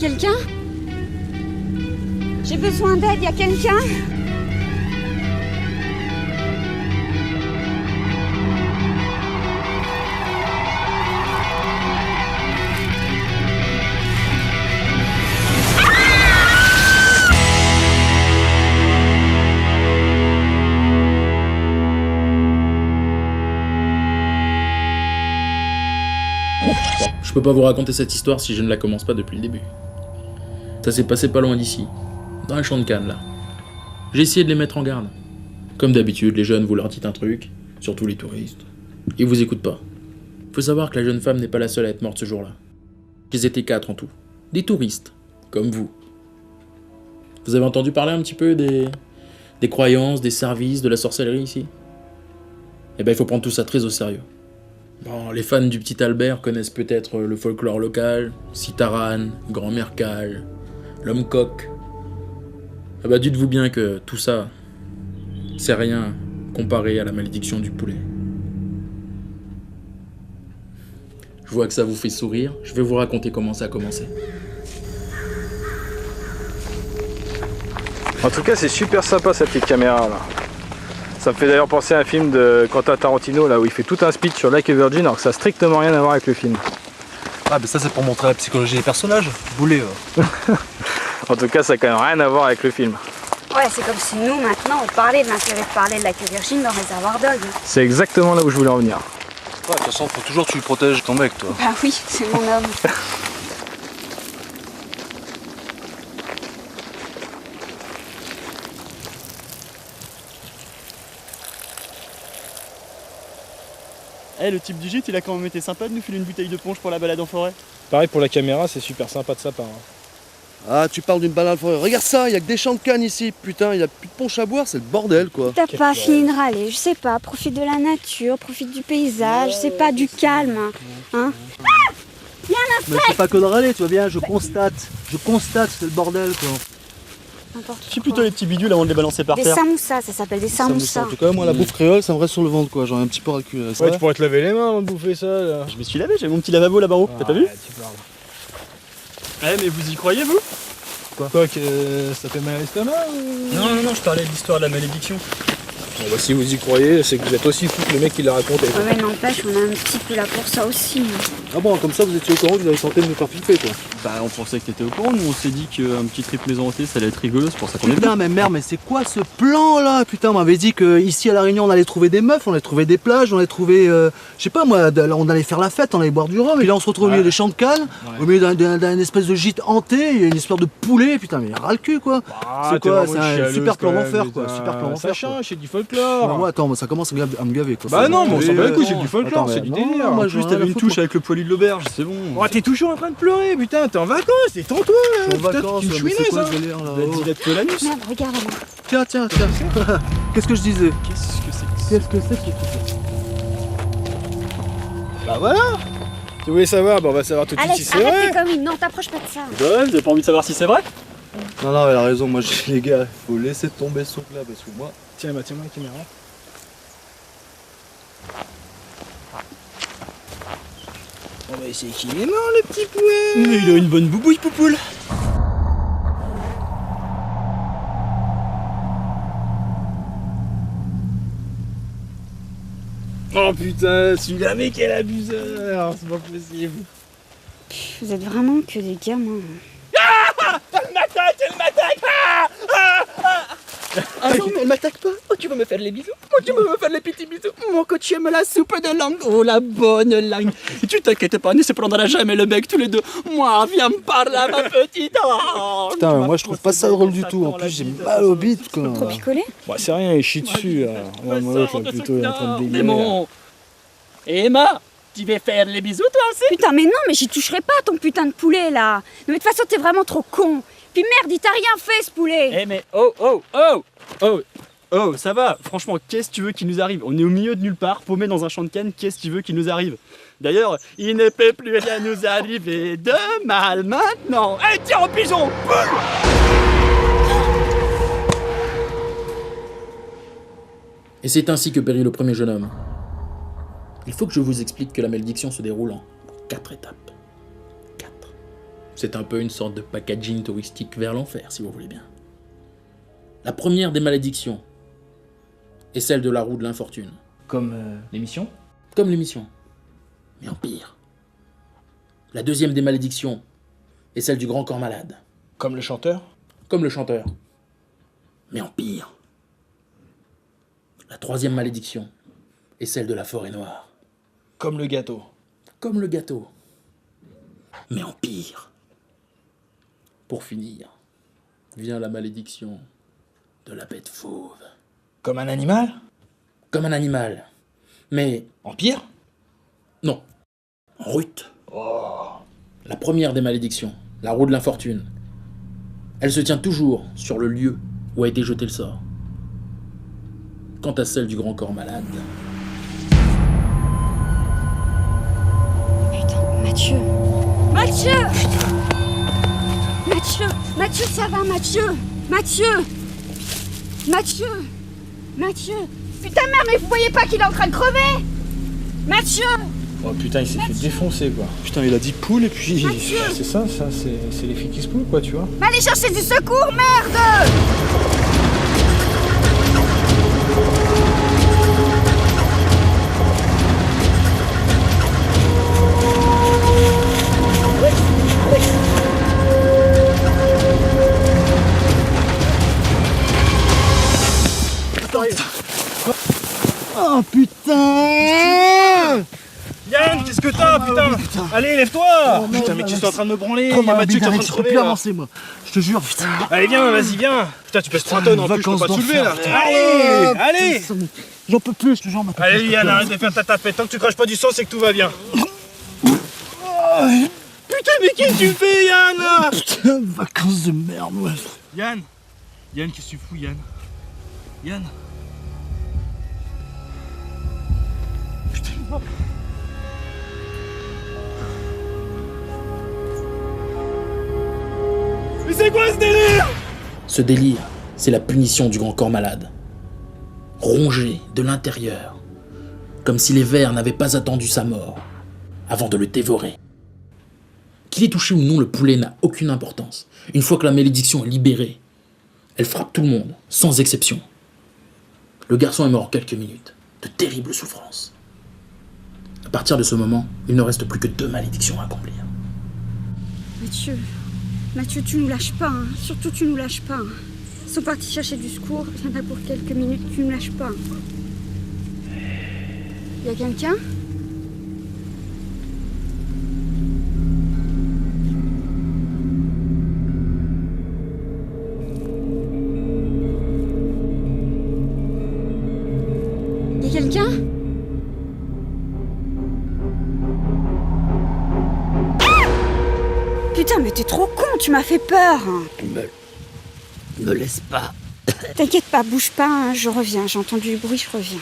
quelqu'un? J'ai besoin d'aide, y a quelqu'un? Je peux pas vous raconter cette histoire si je ne la commence pas depuis le début. Ça s'est passé pas loin d'ici, dans un champ de canne là. J'ai essayé de les mettre en garde. Comme d'habitude, les jeunes vous leur dites un truc, surtout les touristes. Ils vous écoutent pas. Faut savoir que la jeune femme n'est pas la seule à être morte ce jour-là. Ils étaient 4 en tout. Des touristes, comme vous. Vous avez entendu parler un petit peu des croyances, des services, de la sorcellerie ici? Eh ben il faut prendre tout ça très au sérieux. Bon, les fans du petit Albert connaissent peut-être le folklore local, Citaran, Grand-mère Cal, l'homme coq. Ah bah dites-vous bien que tout ça, c'est rien comparé à la malédiction du poulet. Je vois que ça vous fait sourire, je vais vous raconter comment ça a commencé. En tout cas, c'est super sympa cette petite caméra là. Ça me fait d'ailleurs penser à un film de Quentin Tarantino là où il fait tout un speech sur Lake Virgin alors que ça n'a strictement rien à voir avec le film. Ah mais ça c'est pour montrer la psychologie des personnages, boulet. En tout cas, ça n'a quand même rien à voir avec le film. Ouais, c'est comme si nous, maintenant, on parlait de l'intérêt de parler de la queue Virgin dans Réservoir Dog. C'est exactement là où je voulais en venir. Ouais, de toute façon, faut toujours que tu protèges ton mec, toi. Bah oui, c'est mon homme. Eh, le type du gîte, il a quand même été sympa de nous filer une bouteille de punch pour la balade en forêt. Pareil pour la caméra, c'est super sympa de sa part. Ah, tu parles d'une balade en forêt. Regarde ça, il y a que des champs de canne ici. Putain, il y a plus de punch à boire, c'est le bordel quoi. T'as pas fini de râler, je sais pas, profite de la nature, profite du paysage, je sais pas, du calme. Hein? Mais c'est pas que de râler, tu vois bien, je constate, c'est le bordel quoi. N'importe Fais quoi. plutôt les petits bidules avant de les balancer par Des terre. samoussas, ça s'appelle des samoussas. En tout cas, moi la bouffe créole, ça me reste sur le ventre quoi, j'en ai un petit peu ras le cul. Là, Ouais, tu pourrais te laver les mains avant de bouffer ça là. Je me suis lavé, j'avais mon petit lavabo là-bas haut, t'as pas vu? Tu parles. Eh, mais vous y croyez, vous? Quoi que ça fait mal à l'estomac ou... Non, je parlais de l'histoire de la malédiction. Bon, bah, si vous y croyez, c'est que vous êtes aussi fou que le mec qui l'a raconté. Ouais, mais n'empêche, on est un petit peu là pour ça aussi. Ah bon, comme ça vous étiez au courant que vous avez tenté de me faire flipper quoi. Bah, on pensait que t'étais au courant, nous on s'est dit qu'un petit trip maison hantée ça allait être rigolo, c'est pour ça qu'on est venu. Putain mais merde, mais c'est quoi ce plan là? Putain, on m'avait dit que ici à La Réunion on allait trouver des meufs, on allait trouver des plages, on allait trouver, je sais pas moi, on allait faire la fête, on allait boire du rhum, et là on se retrouve au milieu des champs de canne, au milieu d'un espèce de gîte hanté, il y a une histoire de poulet, putain mais ras le cul quoi. C'est quoi? C'est un super plan d'enfer quoi, super plan d'enfer. Ça change, c'est du folklore. Bah, moi attends, moi, ça commence à me gaver quoi. Bah non, mais on s'en bat les couilles, c'est non. du folklore, Attends, c'est du non, délire. moi, En plus, t'avais une touche avec le poilu de l'auberge, c'est bon. Oh, t'es toujours en train de pleurer, putain, t'es en vacances, détends-toi là. Je suis en Putain, vacances, tu me mais c'est chouinais quoi ça. ce délire là? Vas-y, la te l'anus. Merde, regarde là. Tiens. Qu'est-ce que je disais? Qu'est-ce que c'est que ça? Qu'est-ce que c'est que ce Bah voilà. Tu voulais savoir, bah on va savoir tout de suite si Alex, c'est arrête vrai. tes conneries, non, t'approches pas de ça. Ouais, vous avez pas envie de savoir si c'est vrai? Non, elle a raison, moi les gars, faut laisser tomber ce truc là parce que moi. Tiens, bah tiens-moi la caméra. On va essayer qu'il est mort le petit poulet. Mais il a une bonne boubouille, poupoule. Oh putain, celui-là, mais quel abuseur. C'est pas possible. Vous êtes vraiment que des gamins. Ah non, mais elle m'attaque pas. Oh, tu veux me faire les bisous? Oh, tu veux me faire les petits bisous? Mon coach aime la soupe de langue. Oh, la bonne langue. Et tu t'inquiètes pas, ne se prendra jamais le mec tous les deux. Moi, viens me parler à ma petite. Putain, mais moi je trouve pas ça drôle du tout. En plus, j'ai mal au bide quoi. Trop picolé? Bah c'est rien, il chie dessus. Là. Regarde, moi, l'autre, là, plutôt, il est en train de dégueuler. bon. Emma, tu veux faire les bisous toi aussi? Putain, mais non, mais j'y toucherai pas ton putain de poulet là. Mais de toute façon, t'es vraiment trop con. Puis merde, il t'a rien fait ce poulet. Eh mais ça va, franchement, qu'est-ce que tu veux qu'il nous arrive? On est au milieu de nulle part, paumé dans un champ de canne, qu'est-ce que tu veux qu'il nous arrive? D'ailleurs, il ne peut plus rien nous arriver de mal maintenant. Eh, tiens au pigeon! Boum! Et c'est ainsi que périt le premier jeune homme. Il faut que je vous explique que la malédiction se déroule en 4 étapes. 4. C'est un peu une sorte de packaging touristique vers l'enfer, si vous voulez bien. La première des malédictions est celle de la roue de l'infortune. Comme l'émission. Comme l'émission. Mais en pire. La deuxième des malédictions est celle du grand corps malade. Comme le chanteur. Comme le chanteur. Mais en pire. La troisième malédiction est celle de la forêt noire. Comme le gâteau. Comme le gâteau. Mais en pire. Pour finir, vient la malédiction de la bête fauve. Comme un animal. Comme un animal. Mais En pire. non. En rut. La première des malédictions, la roue de l'infortune. Elle se tient toujours sur le lieu où a été jeté le sort. Quant à celle du grand corps malade... Putain, Mathieu. Mathieu. Mathieu. Mathieu, ça va, Mathieu. Mathieu. Mathieu. Mathieu. Putain, merde, mais vous voyez pas qu'il est en train de crever? Mathieu. Oh putain, il s'est fait défoncer quoi. Putain, il a dit poule et puis... Mathieu. C'est ça, c'est les filles qui se poulent, quoi, tu vois. Mais allez chercher du secours, merde. Oh putain! Yann, qu'est-ce que t'as, putain? Allez, lève-toi! Oh, Putain, merde, mais là, qu'est-ce que t'es en train de me branler? Oh, Il y a ma Mathieu qui est en train de je peux crever, plus là. avancer moi. Je te jure, putain. Allez, viens, vas-y, viens. Putain, tu pèses 3 tonnes en plus, je peux pas te soulever, là. d'enfer. Allez, Oh, allez! putain, j'en peux plus, je te jure, ma tête, Allez, je peux Yann, plus arrête de faire ta tapette. Tant que tu craches pas du sang, c'est que tout va bien. Oh, Putain, mais qu'est-ce que tu fais, Yann? putain, vacances de merde, ouais. Yann, qu'est-ce que tu fous, Yann? Yann. Putain. Mais c'est quoi ce délire? Ce délire, c'est la punition du grand corps malade. Rongé de l'intérieur, comme si les vers n'avaient pas attendu sa mort avant de le dévorer. Qu'il ait touché ou non le poulet n'a aucune importance. Une fois que la malédiction est libérée, elle frappe tout le monde, sans exception. Le garçon est mort en quelques minutes, de terribles souffrances. À partir de ce moment, il ne reste plus que 2 malédictions à accomplir. Mathieu. Mathieu, tu nous lâches pas, hein. Surtout tu nous lâches pas. Hein. Ils sont partis chercher du secours, il y en a pour quelques minutes, tu nous lâches pas. Y a quelqu'un? Y a quelqu'un? Putain, mais t'es trop con, tu m'as fait peur. Me laisse pas. T'inquiète pas, bouge pas, hein, je reviens. J'ai entendu du bruit, je reviens.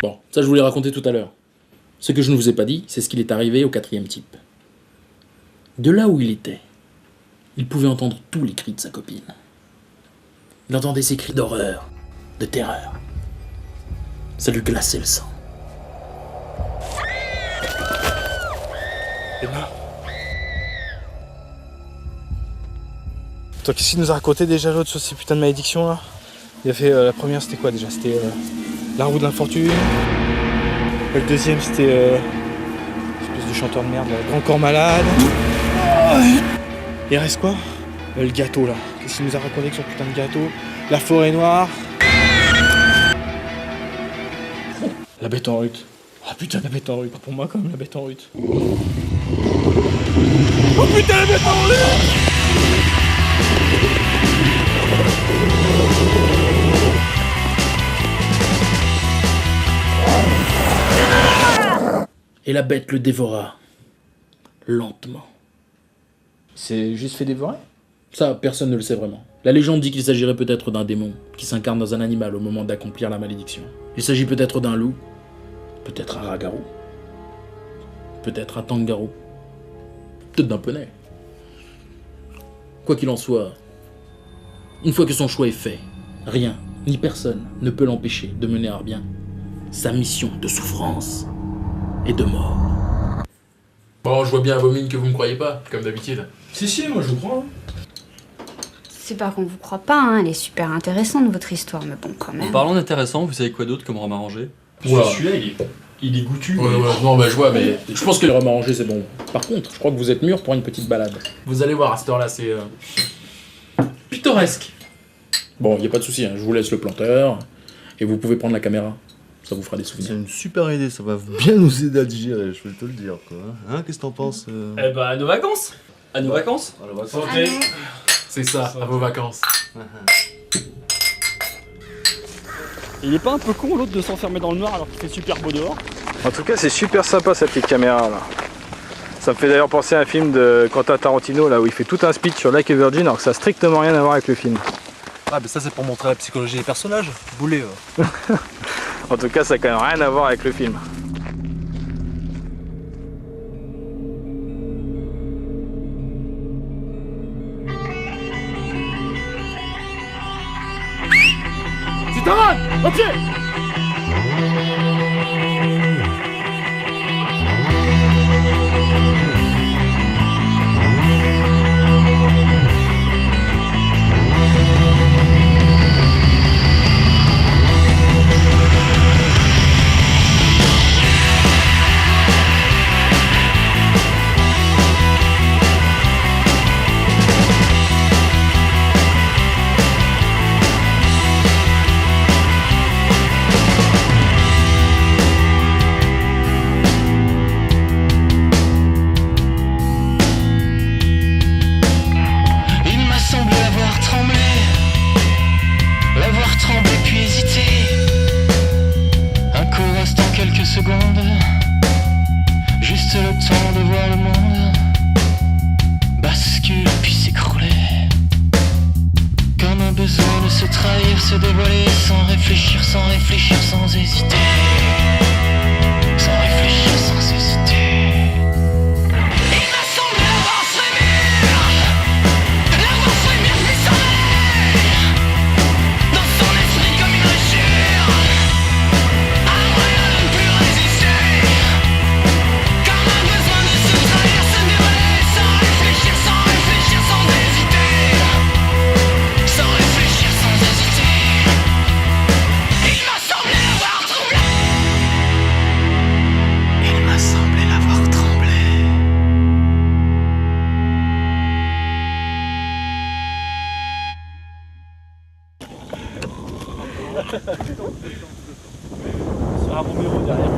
Bon, ça je vous l'ai raconté tout à l'heure. Ce que je ne vous ai pas dit, c'est ce qu'il est arrivé au 4e type. De là où il était, il pouvait entendre tous les cris de sa copine. Il entendait ses cris d'horreur, de terreur. Ça lui glaçait le sang. Toi, qu'est-ce qu'il nous a raconté déjà l'autre sur ces putains de malédictions là? Il a fait la première, c'était quoi déjà? C'était la roue de l'infortune. Le deuxième, c'était espèce de chanteur de merde, le grand corps malade. Il reste quoi? Le gâteau là. Qu'est-ce qu'il nous a raconté avec son putain de gâteau? La forêt noire. La bête en rut. Oh putain, la bête en rut. Pas pour moi quand même, la bête en rut. Oh putain, la bête en rut! Et la bête le dévora. Lentement. C'est juste fait dévorer. Ça, personne ne le sait vraiment. La légende dit qu'il s'agirait peut-être d'un démon qui s'incarne dans un animal au moment d'accomplir la malédiction. Il s'agit peut-être d'un loup, peut-être un rat-garou, peut-être un tangarou, peut-être d'un poney. Quoi qu'il en soit, une fois que son choix est fait, rien ni personne ne peut l'empêcher de mener à bien sa mission de souffrance et de mort. Bon, je vois bien à vos mines que vous me croyez pas, comme d'habitude. Si, moi je vous crois. C'est pas qu'on vous croit pas, hein, elle est super intéressante votre histoire, mais bon, quand En même. parlant d'intéressant, vous savez quoi d'autre comme rhum arrangé? Oula. Celui-là, il est goûtu. Ouais, non, bah je vois, mais je pense que le rhum arrangé c'est bon. Par contre, je crois que vous êtes mûr pour une petite balade. Vous allez voir, à cette heure-là, c'est pittoresque. Bon, y a pas de souci, hein, je vous laisse le planteur, et vous pouvez prendre la caméra. Ça vous fera des C'est souvenirs. une super idée, ça va bien nous aider à digérer, je vais te le dire, quoi. Hein, qu'est-ce que t'en penses Eh bah, à nos vacances. À nos vacances. Santé. C'est ça, à vos vacances. Il est pas un peu con l'autre de s'enfermer dans le noir alors qu'il fait super beau dehors? En tout cas, c'est super sympa cette petite caméra là. Ça me fait d'ailleurs penser à un film de Quentin Tarantino là où il fait tout un speech sur Lake Virgin alors que ça a strictement rien à voir avec le film. Ah, mais ça c'est pour montrer la psychologie des personnages. Boulet. En tout cas, ça a quand même rien à voir avec le film. Citron! Au pied! secondes, juste le temps de voir le monde bascule puis s'écrouler. Comme un besoin de se trahir, se dévoiler sans réfléchir, sans hésiter. Sans réfléchir, sans hésiter. Il m'a semblé avoir frémir, puis sommeil. Dans son esprit comme une injure, un moyen de ne plus résister. Comme un besoin de se trahir, se dévoiler sans réfléchir, sans hésiter. Sans réfléchir, sans hésiter. Il m'a semblé l'avoir troublé. Il m'a semblé l'avoir tremblé. Sur un Romero derrière.